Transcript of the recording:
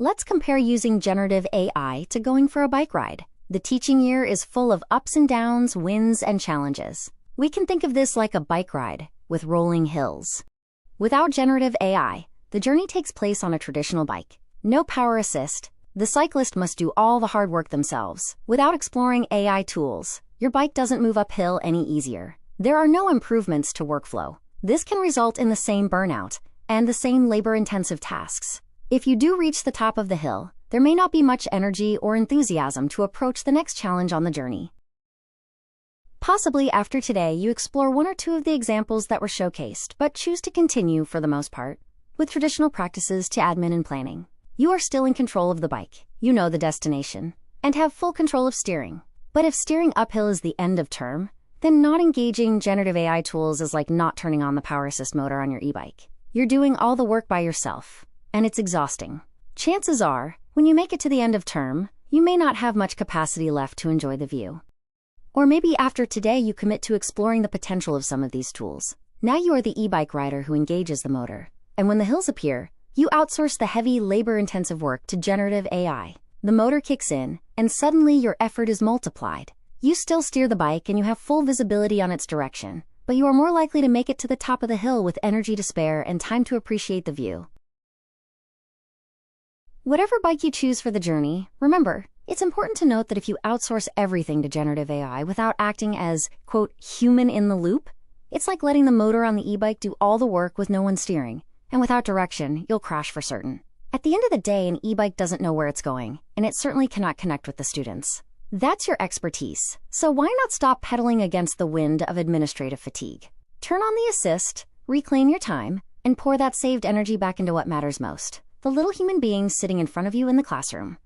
Let's compare using generative AI to going for a bike ride. The teaching year is full of ups and downs, wins and challenges. We can think of this like a bike ride with rolling hills. Without generative AI, the journey takes place on a traditional bike. No power assist. The cyclist must do all the hard work themselves. Without exploring AI tools, your bike doesn't move uphill any easier. There are no improvements to workflow. This can result in the same burnout and the same labor-intensive tasks. If you do reach the top of the hill, there may not be much energy or enthusiasm to approach the next challenge on the journey. Possibly after today, you explore one or two of the examples that were showcased, but choose to continue for the most part with traditional practices to admin and planning. You are still in control of the bike, you know the destination, and have full control of steering. But if steering uphill is the end of term, then not engaging generative AI tools is like not turning on the power assist motor on your e-bike. You're doing all the work by yourself, and it's exhausting. Chances are, when you make it to the end of term, you may not have much capacity left to enjoy the view. Or maybe after today you commit to exploring the potential of some of these tools. Now you are the e-bike rider who engages the motor. And when the hills appear, you outsource the heavy, labor-intensive work to generative AI. The motor kicks in, and suddenly your effort is multiplied. You still steer the bike and you have full visibility on its direction, but you are more likely to make it to the top of the hill with energy to spare and time to appreciate the view. Whatever bike you choose for the journey, remember, it's important to note that if you outsource everything to generative AI without acting as, quote, human in the loop, it's like letting the motor on the e-bike do all the work with no one steering. And without direction, you'll crash for certain. At the end of the day, an e-bike doesn't know where it's going, and it certainly cannot connect with the students. That's your expertise, so why not stop pedaling against the wind of administrative fatigue? Turn on the assist, reclaim your time, and pour that saved energy back into what matters most: the little human beings sitting in front of you in the classroom.